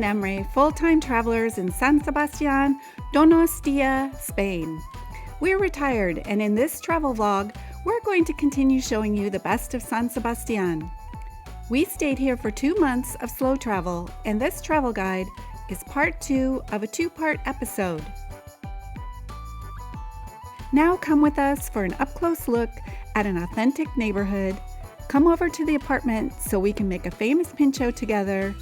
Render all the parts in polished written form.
and Emre, full-time travelers in San Sebastian, Donostia, Spain. We're retired, and in this travel vlog, we're going to continue showing you the best of San Sebastian. We stayed here for 2 months of slow travel, and this travel guide is part 2 of a 2-part episode. Now come with us for an up-close look at an authentic neighborhood. Come over to the apartment so we can make a famous pintxo together.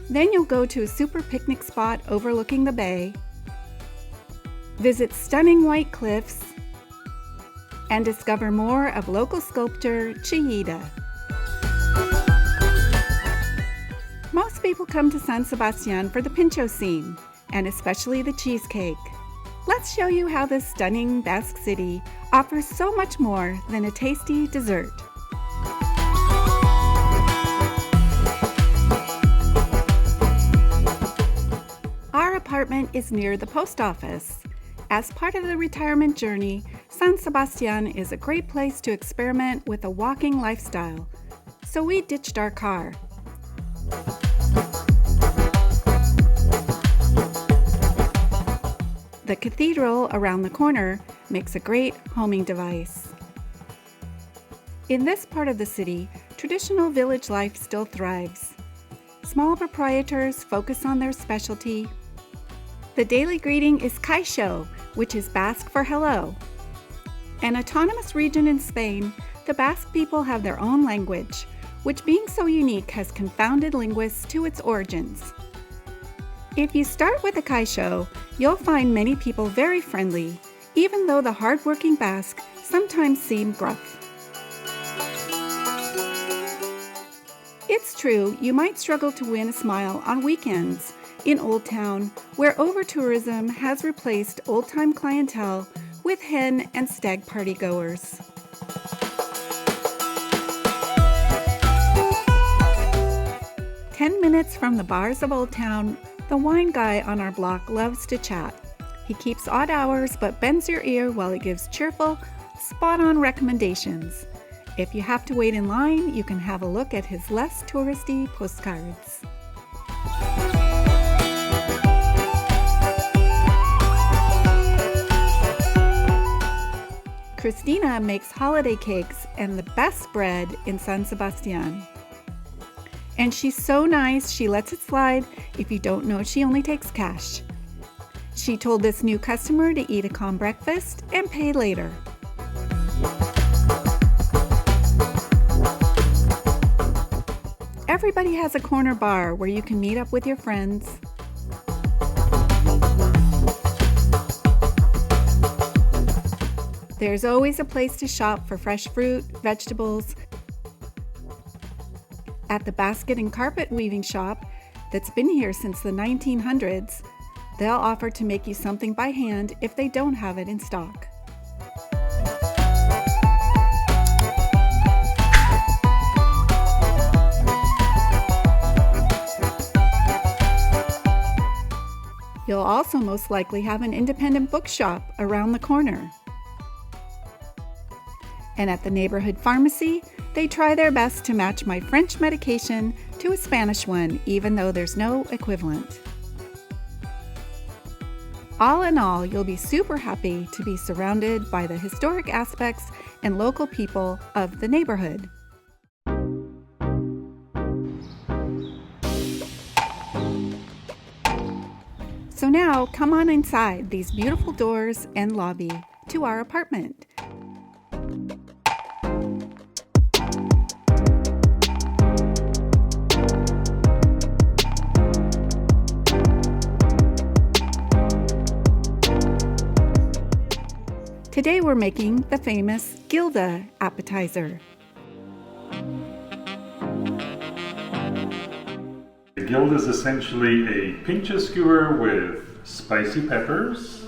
Then you'll go to a super picnic spot overlooking the bay, visit stunning white cliffs, and discover more of local sculptor Chillida. Most people come to San Sebastian for the pintxo scene, and especially the cheesecake. Let's show you how this stunning Basque city offers so much more than a tasty dessert. Our apartment is near the post office. As part of the retirement journey, San Sebastian is a great place to experiment with a walking lifestyle, so we ditched our car. The Cathedral around the corner makes a great homing device. In this part of the city, traditional village life still thrives. Small proprietors focus on their specialty. The daily greeting is kaixo, which is Basque for hello. An autonomous region in Spain, the Basque people have their own language, which being so unique has confounded linguists to its origins. If you start with a kaixo, you'll find many people very friendly, even though the hard-working Basque sometimes seem gruff. It's true, you might struggle to win a smile on weekends in Old Town, where over-tourism has replaced old-time clientele with hen and stag party goers. "10 minutes from the bars of Old Town, the wine guy on our block loves to chat. He keeps odd hours but bends your ear while he gives cheerful, spot-on recommendations. If you have to wait in line, you can have a look at his less touristy postcards." Christina makes holiday cakes and the best bread in San Sebastian. And she's so nice, she lets it slide. If you don't know, she only takes cash. She told this new customer to eat a calm breakfast and pay later. Everybody has a corner bar where you can meet up with your friends. There's always a place to shop for fresh fruit, vegetables. At the basket and carpet weaving shop that's been here since the 1900s, they'll offer to make you something by hand if they don't have it in stock. You'll also most likely have an independent bookshop around the corner. And at the neighborhood pharmacy, they try their best to match my French medication to a Spanish one, even though there's no equivalent. All in all, you'll be super happy to be surrounded by the historic aspects and local people of the neighborhood. So now, come on inside these beautiful doors and lobby to our apartment. Today we're making the famous Gilda appetizer. The Gilda is essentially a pintxo skewer with spicy peppers,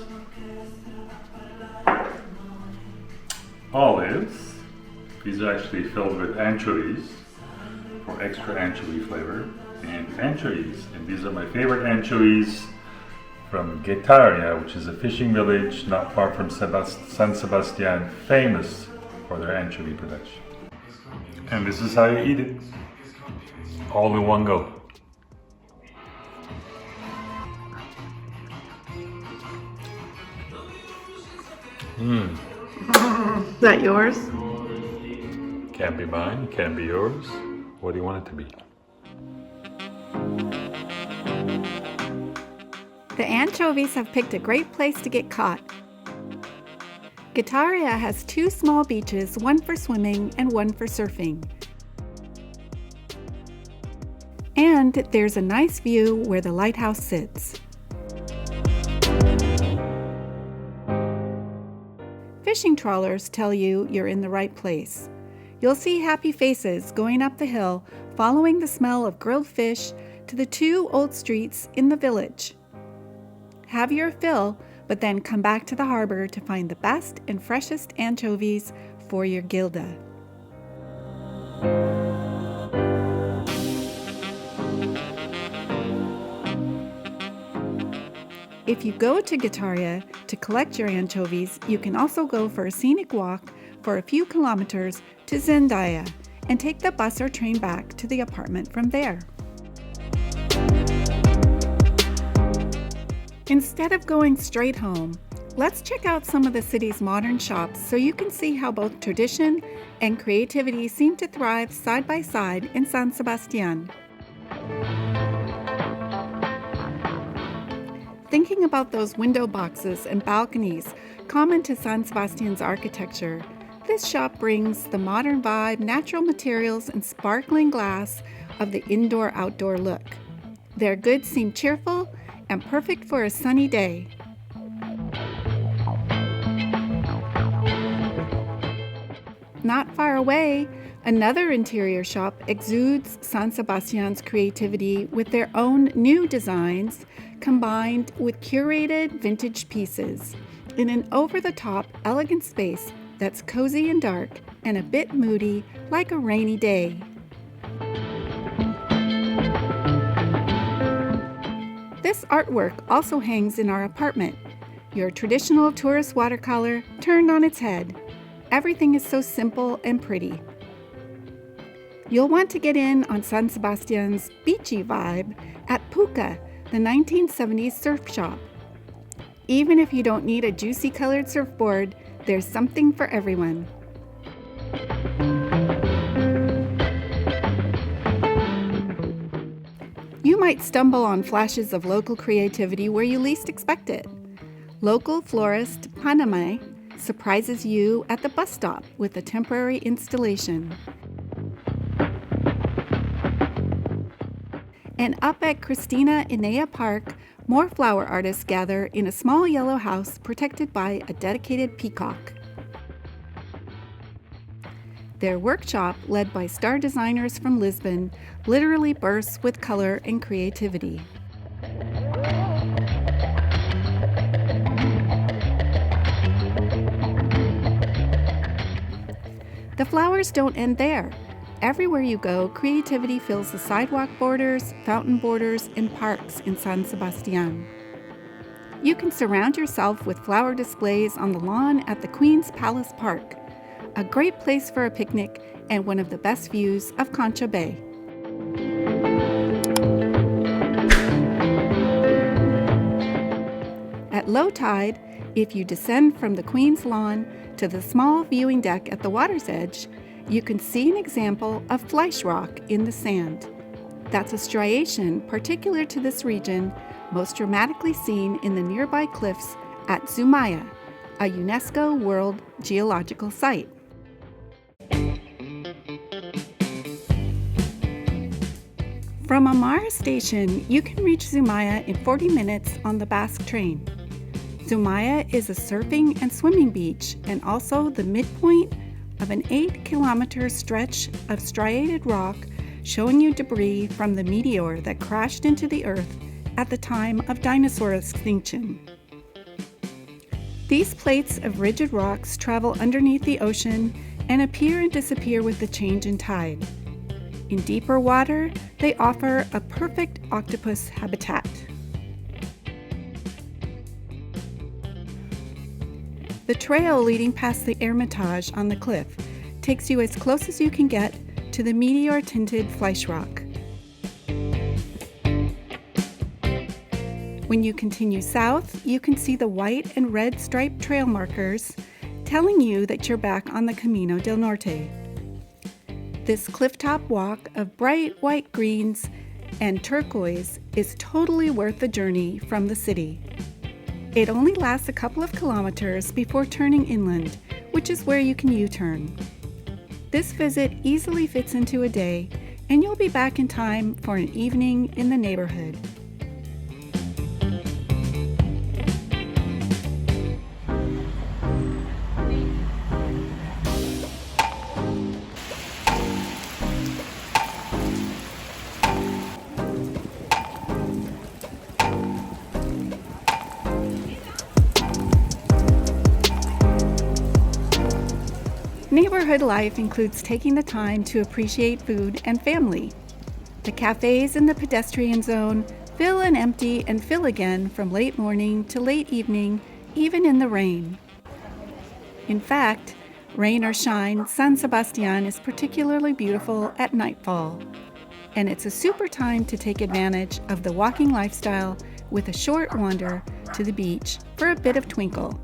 olives. These are actually filled with anchovies for extra anchovy flavor, and anchovies. And these are my favorite anchovies from Getaria, which is a fishing village not far from San Sebastian, famous for their anchovy production. And this is how you eat it. all in one go. Is that yours? Can't be mine, can't be yours. What do you want it to be? The anchovies have picked a great place to get caught. Getaria has 2 small beaches, one for swimming and one for surfing. And there's a nice view where the lighthouse sits. Fishing trawlers tell you you're in the right place. You'll see happy faces going up the hill, following the smell of grilled fish to the 2 old streets in the village. Have your fill, but then come back to the harbor to find the best and freshest anchovies for your Gilda. If you go to Getaria to collect your anchovies, you can also go for a scenic walk for a few kilometers to Zumaia and take the bus or train back to the apartment from there. Instead of going straight home, let's check out some of the city's modern shops so you can see how both tradition and creativity seem to thrive side by side in San Sebastian. Thinking about those window boxes and balconies common to San Sebastian's architecture, this shop brings the modern vibe, natural materials, and sparkling glass of the indoor-outdoor look. Their goods seem cheerful and perfect for a sunny day. Not far away, another interior shop exudes San Sebastian's creativity with their own new designs combined with curated vintage pieces in an over-the-top, elegant space that's cozy and dark and a bit moody, like a rainy day. This artwork also hangs in our apartment, your traditional tourist watercolor turned on its head. Everything is so simple and pretty. You'll want to get in on San Sebastian's beachy vibe at Puka, the 1970s surf shop. Even if you don't need a juicy colored surfboard, there's something for everyone. You might stumble on flashes of local creativity where you least expect it. Local florist Paname surprises you at the bus stop with a temporary installation. And up at Cristina Inea Park, more flower artists gather in a small yellow house protected by a dedicated peacock. Their workshop, led by star designers from Lisbon, literally bursts with color and creativity. The flowers don't end there. Everywhere you go, creativity fills the sidewalk borders, fountain borders, and parks in San Sebastian. You can surround yourself with flower displays on the lawn at the Queen's Palace Park, a great place for a picnic and one of the best views of Concha Bay. At low tide, if you descend from the Queen's Lawn to the small viewing deck at the water's edge, you can see an example of Flysch rock in the sand. That's a striation particular to this region, most dramatically seen in the nearby cliffs at Zumaia, a UNESCO World Geological Site. From Amara Station, you can reach Zumaia in 40 minutes on the Basque train. Zumaia is a surfing and swimming beach and also the midpoint of an 8-kilometer stretch of striated rock showing you debris from the meteor that crashed into the Earth at the time of dinosaur extinction. These plates of rigid rocks travel underneath the ocean and appear and disappear with the change in tide. In deeper water, they offer a perfect octopus habitat. The trail leading past the Hermitage on the cliff takes you as close as you can get to the meteor-tinted Flysch rock. When you continue south, you can see the white and red striped trail markers telling you that you're back on the Camino del Norte. This clifftop walk of bright white greens and turquoise is totally worth the journey from the city. It only lasts a couple of kilometers before turning inland, which is where you can U-turn. This visit easily fits into a day, and you'll be back in time for an evening in the neighborhood. Neighborhood life includes taking the time to appreciate food and family. The cafes in the pedestrian zone fill and empty and fill again from late morning to late evening, even in the rain. In fact, rain or shine, San Sebastian is particularly beautiful at nightfall. And it's a super time to take advantage of the walking lifestyle with a short wander to the beach for a bit of twinkle.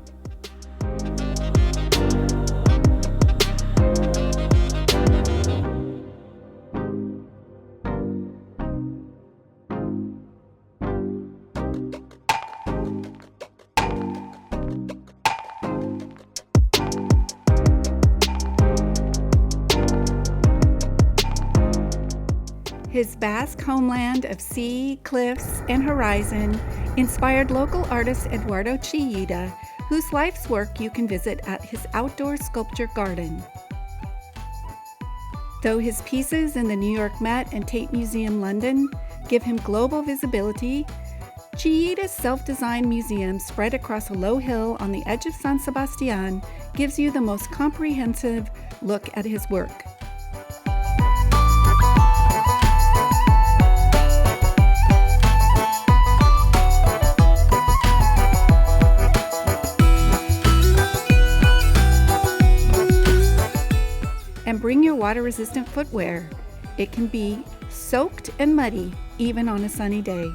His Basque homeland of sea, cliffs, and horizon inspired local artist Eduardo Cha, whose life's work you can visit at his outdoor sculpture garden. Though his pieces in the New York Met and Tate Museum London give him global visibility, Cha's self-designed museum spread across a low hill on the edge of San Sebastian gives you the most comprehensive look at his work. And bring your water-resistant footwear. It can be soaked and muddy even on a sunny day.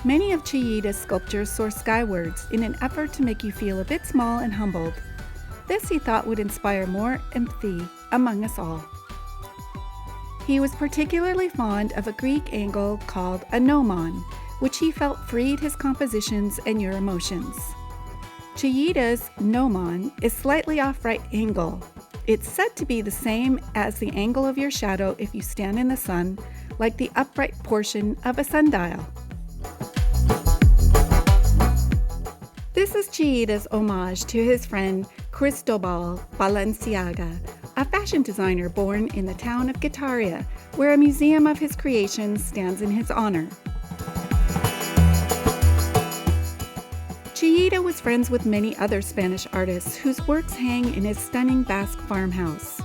Many of Cha's sculptures soar skywards in an effort to make you feel a bit small and humbled. This he thought would inspire more empathy among us all. He was particularly fond of a Greek angle called a gnomon, which he felt freed his compositions and your emotions. Cha's gnomon is slightly off right angle. It's said to be the same as the angle of your shadow if you stand in the sun, like the upright portion of a sundial. This is Cha's homage to his friend Cristobal Balenciaga, a fashion designer born in the town of Getaria, where a museum of his creations stands in his honor. Chillida was friends with many other Spanish artists whose works hang in his stunning Basque farmhouse.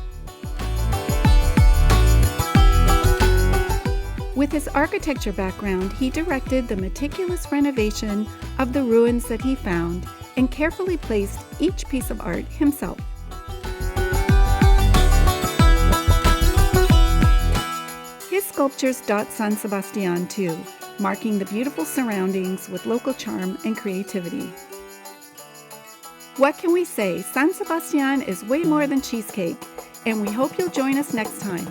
With his architecture background, he directed the meticulous renovation of the ruins that he found and carefully placed each piece of art himself. His sculptures dot San Sebastian too, marking the beautiful surroundings with local charm and creativity. What can we say? San Sebastian is way more than cheesecake, and we hope you'll join us next time.